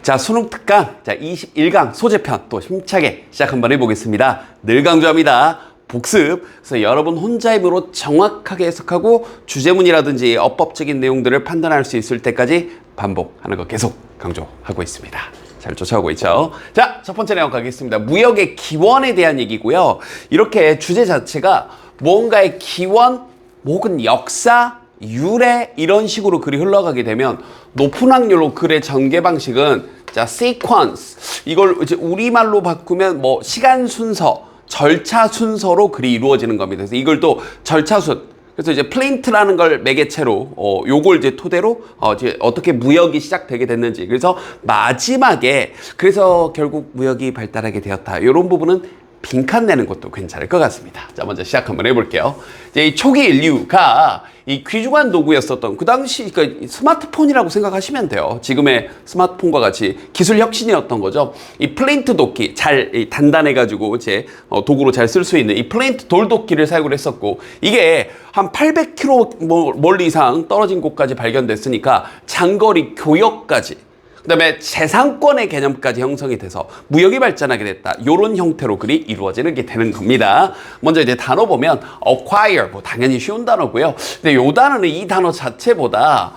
자, 수능 특강, 자, 21강 소재편 또 힘차게 시작 한번 해보겠습니다. 늘 강조합니다. 복습. 그래서 여러분 혼자의 힘으로 정확하게 해석하고 주제문이라든지 어법적인 내용들을 판단할 수 있을 때까지 반복하는 거 계속 강조하고 있습니다. 잘 쫓아오고 있죠. 자, 첫 번째 내용 가겠습니다. 무역의 기원에 대한 얘기고요. 이렇게 주제 자체가 뭔가의 기원 혹은 역사, 유래 이런 식으로 글이 흘러가게 되면 높은 확률로 글의 전개 방식은 자, sequence 이걸 이제 우리말로 바꾸면 뭐 시간 순서, 절차 순서로 글이 이루어지는 겁니다. 그래서 이걸 또 절차순. 그래서 이제 플린트라는 걸 매개체로 요걸 이제 토대로 이제 어떻게 무역이 시작되게 됐는지. 그래서 마지막에 그래서 결국 무역이 발달하게 되었다. 이런 부분은 빈칸 내는 것도 괜찮을 것 같습니다. 자, 먼저 시작 한번 해볼게요. 이제 이 초기 인류가 이 귀중한 도구였었던 그 당시 그러니까 스마트폰이라고 생각하시면 돼요. 지금의 스마트폰과 같이 기술 혁신이었던 거죠. 이 플린트 도끼 잘 단단해가지고 이제 도구로 잘 쓸 수 있는 이 플린트 돌도끼를 사용을 했었고 이게 한 800km 멀리 이상 떨어진 곳까지 발견됐으니까 장거리 교역까지 그 다음에 재산권의 개념까지 형성이 돼서 무역이 발전하게 됐다. 이런 형태로 글이 이루어지는 게 되는 겁니다. 먼저 이제 단어 보면 acquire, 뭐 당연히 쉬운 단어고요. 근데 이 단어는 이 단어 자체보다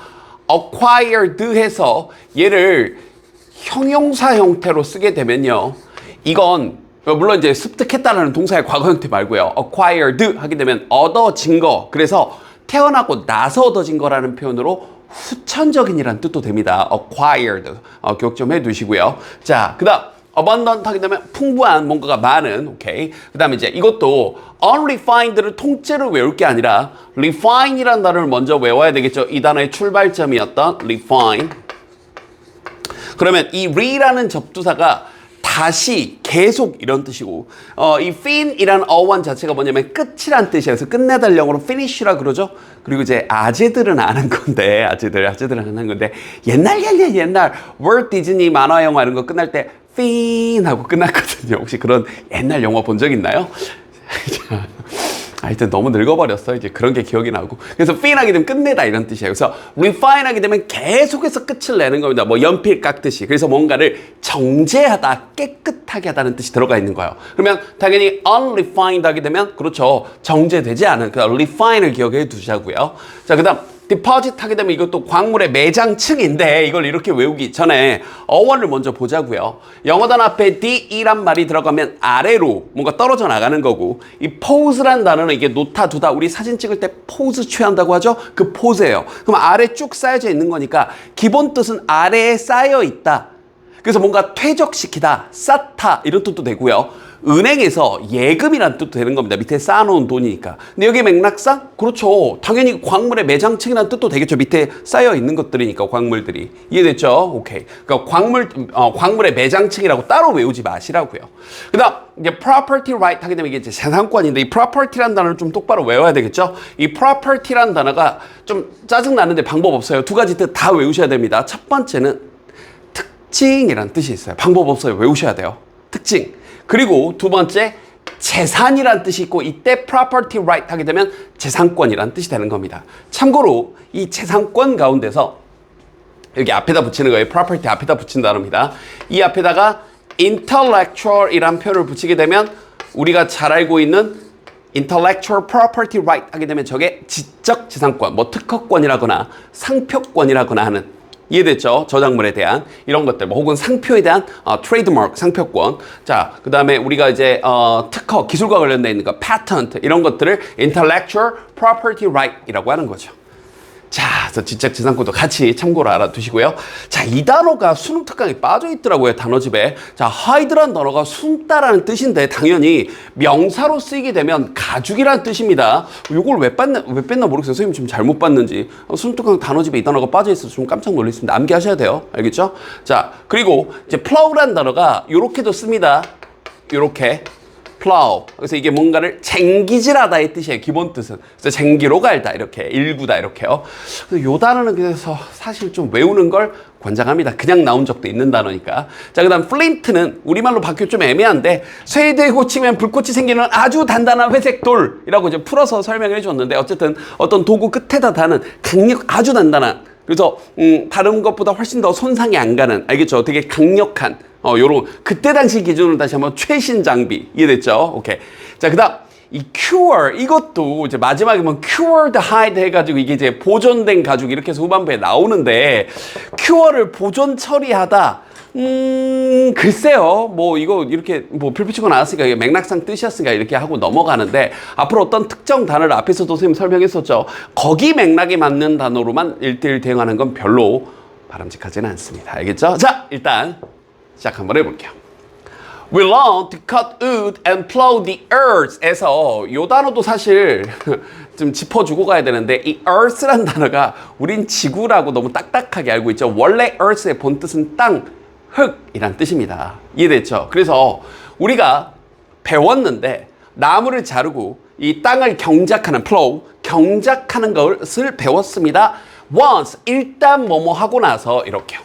acquired 해서 얘를 형용사 형태로 쓰게 되면요. 이건 물론 이제 습득했다는 동사의 과거 형태 말고요. acquired 하게 되면 얻어진 거. 그래서 태어나고 나서 얻어진 거라는 표현으로 후천적인이란 뜻도 됩니다. acquired. 기억 좀 해두시고요. 자, 그 다음 abundant 하게 되면 풍부한, 뭔가가 많은. 오케이. 그 다음에 이제 이것도 unrefined를 통째로 외울 게 아니라 refine이라는 단어를 먼저 외워야 되겠죠. 이 단어의 출발점이었던 refine. 그러면 이 re라는 접두사가 다시, 계속 이런 뜻이고 이 fin이라는 어원 자체가 뭐냐면 끝이란 뜻이에요. 그래서 끝내다 영어로 finish라 그러죠. 그리고 이제 아재들은 아는 건데 아재들은 아는 건데 옛날 월트 디즈니 만화 영화 이런 거 끝날 때 fin 하고 끝났거든요. 혹시 그런 옛날 영화 본 적 있나요? 하여튼 너무 늙어버렸어. 이제 그런 게 기억이 나고. 그래서 fin 하게 되면 끝내다 이런 뜻이에요. 그래서 refine 하게 되면 계속해서 끝을 내는 겁니다. 뭐 연필 깎듯이. 그래서 뭔가를 정제하다, 깨끗하게 하다는 뜻이 들어가 있는 거예요. 그러면 당연히 unrefined 하게 되면 그렇죠. 정제되지 않은 그 refine을 기억해 두자고요. 자, 그 다음 deposit 하게 되면 이것도 광물의 매장층인데 이걸 이렇게 외우기 전에 어원을 먼저 보자고요. 영어 단어 앞에 D이란 말이 들어가면 아래로 뭔가 떨어져 나가는 거고 이 pose란 단어는 이게 놓다 두다 우리 사진 찍을 때 포즈 취한다고 하죠. 그 포즈예요. 그럼 아래 쭉 쌓여져 있는 거니까 기본 뜻은 아래에 쌓여 있다. 그래서 뭔가 퇴적시키다, 쌓다 이런 뜻도 되고요. 은행에서 예금이라는 뜻도 되는 겁니다. 밑에 쌓아놓은 돈이니까. 근데 여기 맥락상 그렇죠. 당연히 광물의 매장층이라는 뜻도 되겠죠. 밑에 쌓여 있는 것들이니까 광물들이. 이해됐죠? 오케이. 그러니까 광물의 매장층이라고 따로 외우지 마시라고요. 그다음 이제 property right 하게 되면 이게 이제 재산권인데 이 property라는 단어를 좀 똑바로 외워야 되겠죠. 이 property라는 단어가 좀 짜증 나는데 방법 없어요. 두 가지 뜻 다 외우셔야 됩니다. 첫 번째는 특징이라는 뜻이 있어요. 방법 없어요. 외우셔야 돼요. 특징. 그리고 두 번째 재산이라는 뜻이 있고 이때 property right 하게 되면 재산권이라는 뜻이 되는 겁니다. 참고로 이 재산권 가운데서 여기 앞에다 붙이는 거예요. property 앞에다 붙인 단어입니다. 이 앞에다가 intellectual이라는 표현을 붙이게 되면 우리가 잘 알고 있는 intellectual property right 하게 되면 저게 지적 재산권, 뭐 특허권이라거나 상표권이라거나 하는 이해됐죠? 저작물에 대한 이런 것들, 뭐 혹은 상표에 대한 트레이드마크, 상표권. 자, 그 다음에 우리가 이제 특허, 기술과 관련돼 있는 거, patent 이런 것들을 intellectual property right이라고 하는 거죠. 자, 그래서 지적 재산권도 같이 참고로 알아두시고요. 자, 이 단어가 수능 특강에 빠져 있더라고요, 단어집에. 자, hide라는 단어가 숨다라는 뜻인데 당연히 명사로 쓰이게 되면 가죽이라는 뜻입니다. 이걸 왜 뺐나 모르겠어요. 선생님 지금 잘못 봤는지. 수능 특강 단어집에 이 단어가 빠져 있어서 좀 깜짝 놀랐습니다. 암기하셔야 돼요. 알겠죠? 자, 그리고 이제 plow라는 단어가 요렇게도 씁니다. 요렇게. plow. 그래서 이게 뭔가를 쟁기질하다의 뜻이에요. 기본 뜻은. 그래서 쟁기로 갈다 이렇게 일구다 이렇게요. 그래서 요 단어는 그래서 사실 좀 외우는 걸 권장합니다. 그냥 나온 적도 있는 단어니까. 자, 그다음 flint는 우리말로 바뀌어 좀 애매한데 쇠대에 꽂히면 불꽃이 생기는 아주 단단한 회색 돌이라고 이제 풀어서 설명을 해줬는데 어쨌든 어떤 도구 끝에다 다는 강력 아주 단단한 그래서 다른 것보다 훨씬 더 손상이 안 가는, 알겠죠? 되게 강력한 요런 그때 당시 기준으로 다시 한번 최신 장비 이해됐죠? 오케이. 자, 그다음 이 cure 이것도 이제 마지막에 뭐 cured hide 해가지고 이게 이제 보존된 가죽 이렇게 해서 후반부에 나오는데 cure를 보존 처리하다. 글쎄요. 뭐 이거 이렇게 뭐 필 붙이고 나왔으니까 이게 맥락상 뜻이었으니까 이렇게 하고 넘어가는데 앞으로 어떤 특정 단어를 앞에서도 선생님 설명했었죠. 거기 맥락에 맞는 단어로만 1대1 대응하는 건 별로 바람직하지는 않습니다. 알겠죠? 자, 일단 시작 한번 해볼게요. We learn to cut wood and plow the earth에서 이 단어도 사실 좀 짚어주고 가야 되는데 이 earth란 단어가 우린 지구라고 너무 딱딱하게 알고 있죠. 원래 earth의 본뜻은 땅, 흙이란 뜻입니다. 이해됐죠? 그래서 우리가 배웠는데 나무를 자르고 이 땅을 경작하는 plow, 경작하는 것을 배웠습니다. once, 일단 뭐뭐 하고 나서 이렇게요.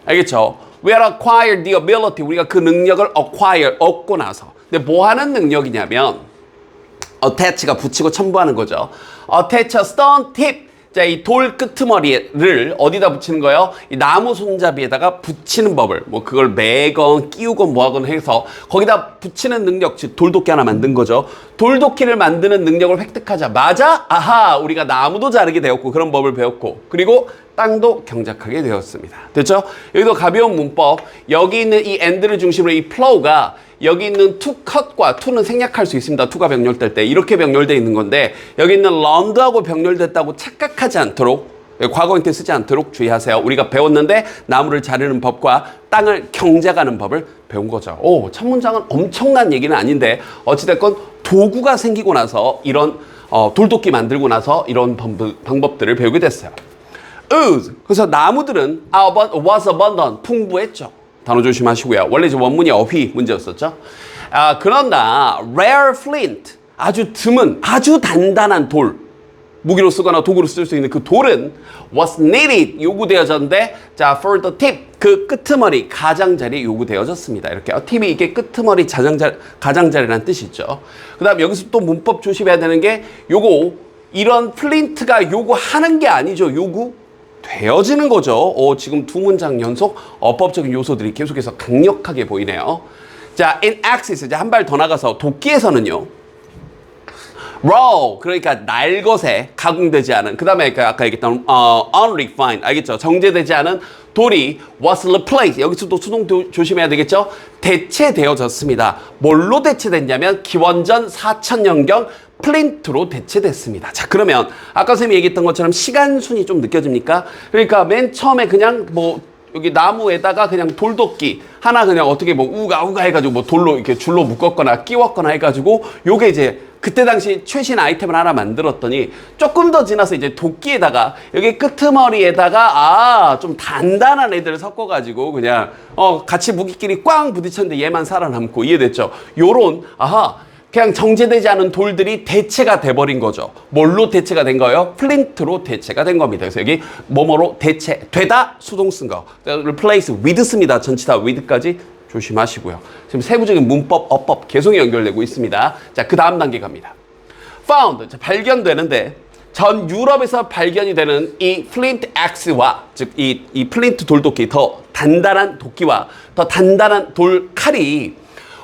알겠죠? We are acquired the ability. 우리가 그 능력을 acquire, 얻고 나서. 근데 뭐 하는 능력이냐면 attach가 붙이고 첨부하는 거죠. attach a stone tip. 자, 이 돌 끄트머리를 어디다 붙이는 거예요? 이 나무 손잡이에다가 붙이는 법을 뭐 그걸 매건 끼우건 뭐하건 해서 거기다 붙이는 능력, 즉 돌도끼 하나 만든 거죠. 돌도끼를 만드는 능력을 획득하자마자 아하, 우리가 나무도 자르게 되었고 그런 법을 배웠고 그리고 땅도 경작하게 되었습니다. 됐죠? 여기도 가벼운 문법. 여기 있는 이 end를 중심으로 이 flow가 여기 있는 to cut과 to는 생략할 수 있습니다. to가 병렬될 때 이렇게 병렬되어 있는 건데 여기 있는 learned하고 병렬됐다고 착각하지 않도록 과거인 때 쓰지 않도록 주의하세요. 우리가 배웠는데 나무를 자르는 법과 땅을 경작하는 법을 배운 거죠. 오, 첫 문장은 엄청난 얘기는 아닌데 어찌됐건 도구가 생기고 나서 이런 돌도끼 만들고 나서 이런 방법들을 배우게 됐어요. 그래서 나무들은 was abundant, 풍부했죠. 단어 조심하시고요. 원래 이제 원문이 어휘 문제였었죠. 그러나 rare flint, 아주 드문, 아주 단단한 돌, 무기로 쓰거나 도구로 쓸 수 있는 그 돌은 was needed, 요구되어졌는데 자, for the tip, 그 끄트머리, 가장자리에 요구되어졌습니다. 이렇게 팁이 이게 끄트머리, 가장자리라는 뜻이죠. 그 다음 여기서 또 문법 조심해야 되는 게 요거 이런 플린트가 요구하는 게 아니죠. 되어지는 거죠. 지금 두 문장 연속 어법적인 요소들이 계속해서 강력하게 보이네요. 자, in axis, 이제 한 발 더 나가서 도끼에서는요. raw, 그러니까 날것에 가공되지 않은, 그 다음에 아까 얘기했던 unrefined, 알겠죠? 정제되지 않은 돌이 was replaced, 여기서도 수동 조심해야 되겠죠? 대체되어졌습니다. 뭘로 대체됐냐면 기원전 4000년경 플린트로 대체됐습니다. 자, 그러면 아까 선생님이 얘기했던 것처럼 시간순이 좀 느껴집니까? 그러니까 맨 처음에 그냥 뭐 여기 나무에다가 그냥 돌도끼 하나 그냥 어떻게 뭐 우가 해가지고 뭐 돌로 이렇게 줄로 묶었거나 끼웠거나 해가지고 요게 이제 그때 당시 최신 아이템을 하나 만들었더니 조금 더 지나서 이제 도끼에다가 여기 끄트머리에다가 좀 단단한 애들을 섞어가지고 그냥 같이 무기끼리 꽝 부딪혔는데 얘만 살아남고 이해됐죠? 요런 그냥 정제되지 않은 돌들이 대체가 돼버린 거죠. 뭘로 대체가 된 거예요? 플린트로 대체가 된 겁니다. 그래서 여기 뭐뭐로 되다 수동 쓴 거. replace with 씁니다. 전치사 with까지 조심하시고요. 지금 세부적인 문법, 어법 계속 연결되고 있습니다. 자, 그 다음 단계 갑니다. found, 발견되는데 전 유럽에서 발견이 되는 이 플린트 axe와 즉 이 플린트 돌도끼, 더 단단한 도끼와 더 단단한 돌 칼이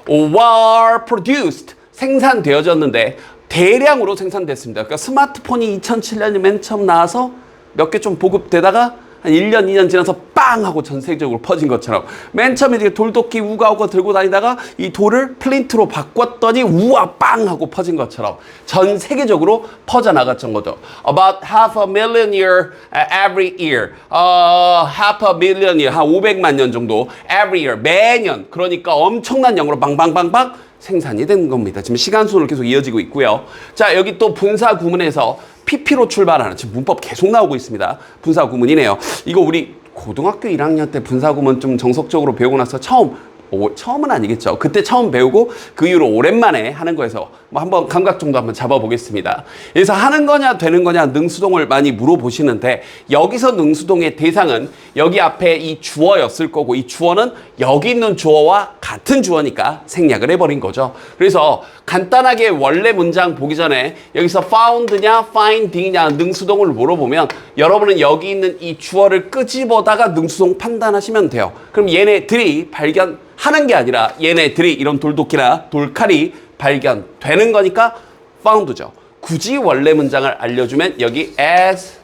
were produced, 생산되어졌는데 대량으로 생산됐습니다. 그러니까 스마트폰이 2007년에 맨 처음 나와서 몇 개 좀 보급되다가 한 1년, 2년 지나서 빵 하고 전 세계적으로 퍼진 것처럼 맨 처음에 이렇게 돌도끼 우가우가 들고 다니다가 이 돌을 플린트로 바꿨더니 우와 빵 하고 퍼진 것처럼 전 세계적으로 퍼져나갔던 거죠. About 500,000 year every year. 500,000 year, 한 500만 년 정도 every year, 매년. 그러니까 엄청난 양으로 방방방방 생산이 된 겁니다. 지금 시간순으로 계속 이어지고 있고요. 자, 여기 또 분사 구문에서 PP로 출발하는, 지금 문법 계속 나오고 있습니다. 분사 구문이네요. 이거 우리 고등학교 1학년 때 분사 구문 좀 정석적으로 배우고 나서 처음은 아니겠죠. 그때 처음 배우고 그 이후로 오랜만에 하는 거에서 뭐 한번 감각 정도 한번 잡아보겠습니다. 여기서 하는 거냐 되는 거냐 능수동을 많이 물어보시는데 여기서 능수동의 대상은 여기 앞에 이 주어였을 거고 이 주어는 여기 있는 주어와 같은 주어니까 생략을 해버린 거죠. 그래서 간단하게 원래 문장 보기 전에 여기서 found냐 finding냐 능수동을 물어보면 여러분은 여기 있는 이 주어를 끄집어다가 능수동 판단하시면 돼요. 그럼 얘네들이 발견하는 게 아니라 얘네들이 이런 돌도끼나 돌칼이 발견되는 거니까 found죠. 굳이 원래 문장을 알려주면 여기 as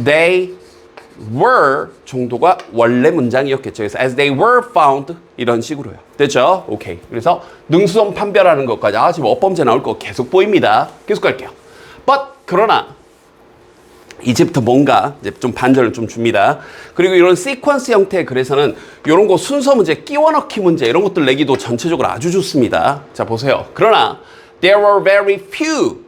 they were 정도가 원래 문장이었겠죠. 그래서 as they were found 이런 식으로요. 됐죠? 오케이. 그래서 능수동 판별하는 것까지 지금 어법문제 나올 거 계속 보입니다. 계속 갈게요. but 그러나 이제부터 뭔가 이제 좀 반전을 좀 줍니다. 그리고 이런 시퀀스 형태의 글에서는 이런 거 순서 문제, 끼워 넣기 문제 이런 것들 내기도 전체적으로 아주 좋습니다. 자 보세요. 그러나 there were very few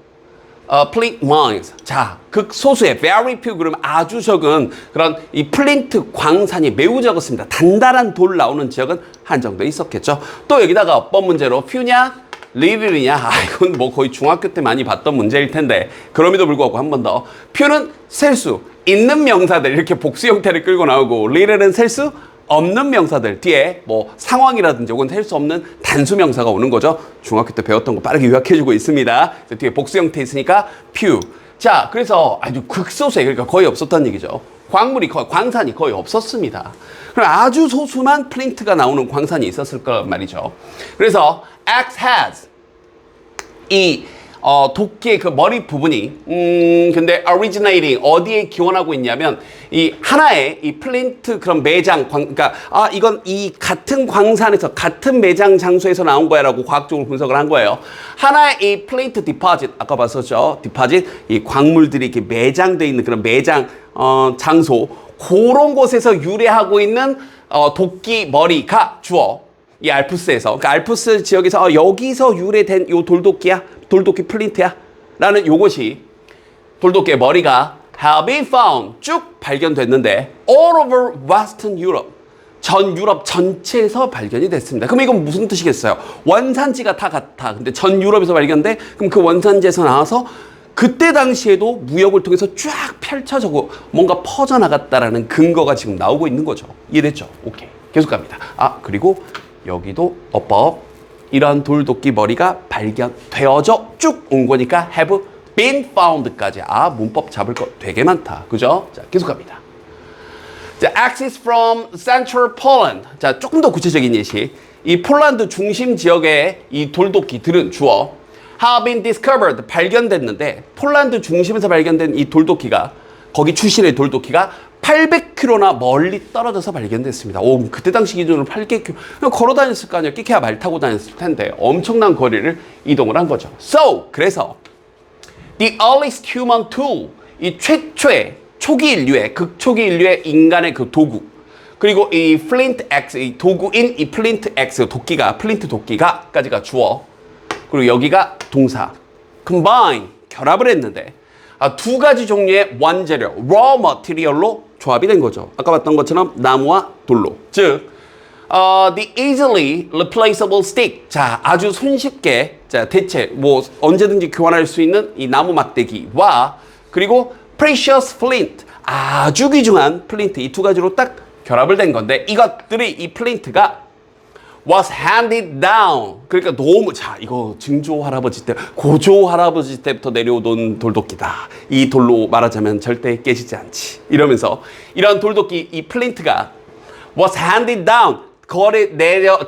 flint mines. 자, 극소수의 very few 그러면 아주 적은 그런 이 플린트 광산이 매우 적었습니다. 단단한 돌 나오는 지역은 한정돼 있었겠죠. 또 여기다가 어법 문제로 few냐 리틀이냐? 이건 뭐 거의 중학교 때 많이 봤던 문제일 텐데 그럼에도 불구하고 한 번 더 표는 셀 수 있는 명사들 이렇게 복수 형태를 끌고 나오고 리틀은 셀 수 없는 명사들 뒤에 뭐 상황이라든지 혹은 셀 수 없는 단수 명사가 오는 거죠. 중학교 때 배웠던 거 빠르게 요약해주고 있습니다. 뒤에 복수 형태 있으니까 few. 자, 그래서 아주 극소수에 그러니까 거의 없었다는 얘기죠. 광산이 거의 없었습니다. 그럼 아주 소수만 플린트가 나오는 광산이 있었을 거란 말이죠. 그래서 X has 이 도끼의 그 머리 부분이 근데 originating 어디에 기원하고 있냐면 이 하나의 이 플린트 그런 매장 그러니까 이건 이 같은 광산에서 같은 매장 장소에서 나온 거야라고 과학적으로 분석을 한 거예요. 하나의 이 플린트 디포짓 아까 봤었죠. 디포짓 이 광물들이 이렇게 매장돼 있는 그런 매장 장소 그런 곳에서 유래하고 있는 도끼 머리가 주어. 이 알프스에서 그러니까 알프스 지역에서 여기서 유래된 요 돌도끼야 돌도끼 플린트야 라는 요것이 돌도끼의 머리가 have been found 쭉 발견됐는데 all over Western Europe 전 유럽 전체에서 발견이 됐습니다. 그럼 이건 무슨 뜻이겠어요? 원산지가 다 같아. 근데 전 유럽에서 발견돼? 그럼 그 원산지에서 나와서 그때 당시에도 무역을 통해서 쫙 펼쳐져고 뭔가 퍼져나갔다라는 근거가 지금 나오고 있는 거죠. 이해됐죠? 오케이. 계속 갑니다. 그리고 여기도 어법 이러한 돌도끼 머리가 발견되어져 쭉 온 거니까 have been found까지 문법 잡을 거 되게 많다. 그죠? 자, 계속 갑니다. 자, axis from central Poland. 자, 조금 더 구체적인 예시. 이 폴란드 중심 지역의 이 돌도끼들은 주어 have been discovered 발견됐는데 폴란드 중심에서 발견된 이 돌도끼가 거기 출신의 돌도끼가 800km나 멀리 떨어져서 발견됐습니다. 그때 당시 기준으로 800km 그냥 걸어 다녔을 거 아니에요. 끼케야 말 타고 다녔을 텐데 엄청난 거리를 이동을 한 거죠. So 그래서 the earliest human tool 이 최초의 초기 인류의 극초기 인류의 인간의 그 도구 그리고 이 flint axe 이 도구인 이 flint axe 도끼가 플린트 도끼가까지가 주어 그리고 여기가 동사 combine 결합을 했는데 두 가지 종류의 원재료 raw material로 조합이 된 거죠. 아까 봤던 것처럼 나무와 돌로. 즉, the easily replaceable stick. 자, 아주 손쉽게, 자, 대체, 언제든지 교환할 수 있는 이 나무 막대기와 그리고 precious flint. 아주 귀중한 플린트. 이 두 가지로 딱 결합을 된 건데 이것들이 이 플린트가 was handed down. 그러니까 너무 이거 증조 할아버지 때 고조 할아버지 때부터 내려오던 돌도끼다. 이 돌로 말하자면 절대 깨지지 않지. 이러면서 이런 돌도끼 이 플린트가 was handed down.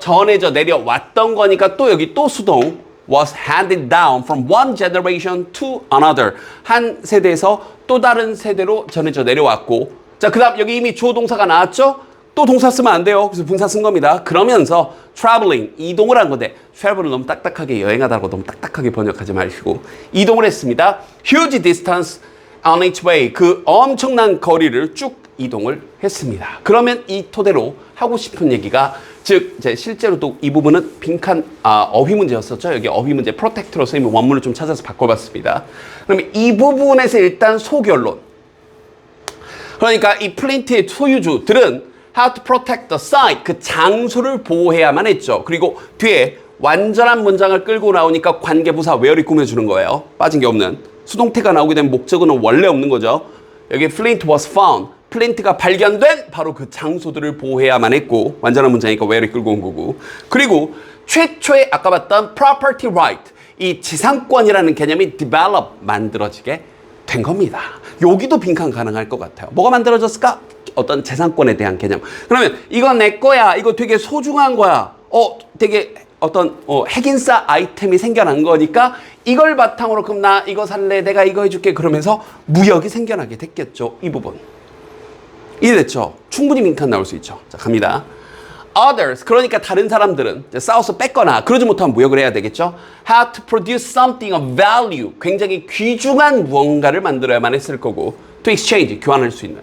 전해져 내려왔던 거니까 또 여기 또 수동 was handed down from one generation to another. 한 세대에서 또 다른 세대로 전해져 내려왔고 자, 그다음 여기 이미 주어 동사가 나왔죠? 또 동사 쓰면 안 돼요. 그래서 분사 쓴 겁니다. 그러면서 traveling, 이동을 한 건데 travel을 너무 딱딱하게 여행하다고 너무 딱딱하게 번역하지 마시고 이동을 했습니다. huge distance on each way, 그 엄청난 거리를 쭉 이동을 했습니다. 그러면 이 토대로 하고 싶은 얘기가 즉 이제 실제로 또 이 부분은 빈칸 어휘 문제였었죠. 여기 어휘 문제 프로텍트로 선생님이 원문을 좀 찾아서 바꿔봤습니다. 그러면 이 부분에서 일단 소결론. 그러니까 이 플린트의 소유주들은 how to protect the site, 그 장소를 보호해야만 했죠. 그리고 뒤에 완전한 문장을 끌고 나오니까 관계부사 where이 꾸며주는 거예요. 빠진 게 없는. 수동태가 나오게 되면 목적어는 원래 없는 거죠. 여기 Flint was found. 플린트가 발견된 바로 그 장소들을 보호해야만 했고 완전한 문장이니까 where이 끌고 온 거고. 그리고 최초의 아까 봤던 property right. 이 지상권이라는 개념이 develop, 만들어지게 된 겁니다. 여기도 빈칸 가능할 것 같아요. 뭐가 만들어졌을까? 어떤 재산권에 대한 개념. 그러면 이건 내 거야. 이거 되게 소중한 거야. 되게 어떤 핵인싸 아이템이 생겨난 거니까 이걸 바탕으로 그럼 나 이거 살래. 내가 이거 해줄게. 그러면서 무역이 생겨나게 됐겠죠. 이 부분. 이해됐죠? 충분히 빈칸 나올 수 있죠. 자, 갑니다. Others, 그러니까 다른 사람들은 싸워서 뺏거나 그러지 못하면 무역을 해야 되겠죠. Had to produce something of value, 굉장히 귀중한 무언가를 만들어야만 했을 거고 to exchange, 교환할 수 있는.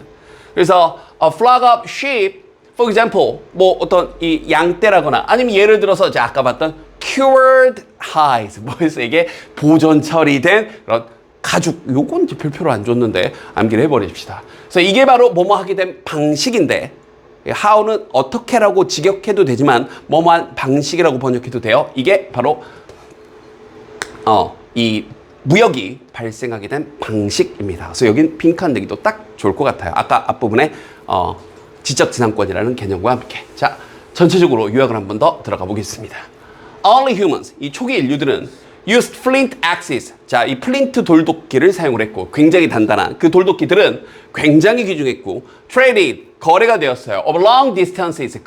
그래서 a flock of sheep, for example, 뭐 어떤 이 양떼라거나 아니면 예를 들어서 제가 아까 봤던 cured hides, 뭐였어 이게 보존 처리된 그런 가죽, 요건 별표로 안 줬는데 암기를 해버립시다. 그래서 이게 바로 뭐뭐 하게 된 방식인데 how는 어떻게라고 직역해도 되지만 뭐뭐한 방식이라고 번역해도 돼요. 이게 바로 이 무역이 발생하게 된 방식입니다. 그래서 여긴 빈칸 내기도 딱 좋을 것 같아요. 아까 앞부분에 지적지상권이라는 개념과 함께. 자, 전체적으로 요약을 한 번 더 들어가 보겠습니다. Early humans, 이 초기 인류들은 used flint axes. 자, 이 플린트 돌도끼를 사용을 했고 굉장히 단단한 그 돌도끼들은 굉장히 귀중했고 traded, 거래가 되었어요. of long distances,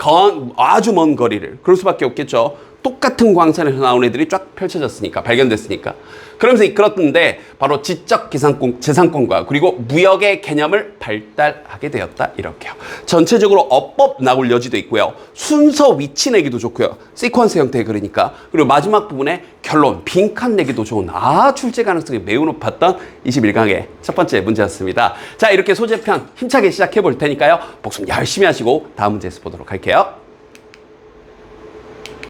아주 먼 거리를. 그럴 수밖에 없겠죠. 똑같은 광산에서 나온 애들이 쫙 펼쳐졌으니까, 발견됐으니까. 그러면서 이끌었는데 바로 지적 재산권과 그리고 무역의 개념을 발달하게 되었다. 이렇게요. 전체적으로 어법 나올 여지도 있고요. 순서 위치 내기도 좋고요. 시퀀스 형태의 글이니까. 그리고 마지막 부분에 결론, 빈칸 내기도 좋은 출제 가능성이 매우 높았던 21강의 첫 번째 문제였습니다. 자, 이렇게 소재편 힘차게 시작해 볼 테니까요. 복습 열심히 하시고 다음 문제에서 보도록 할게요.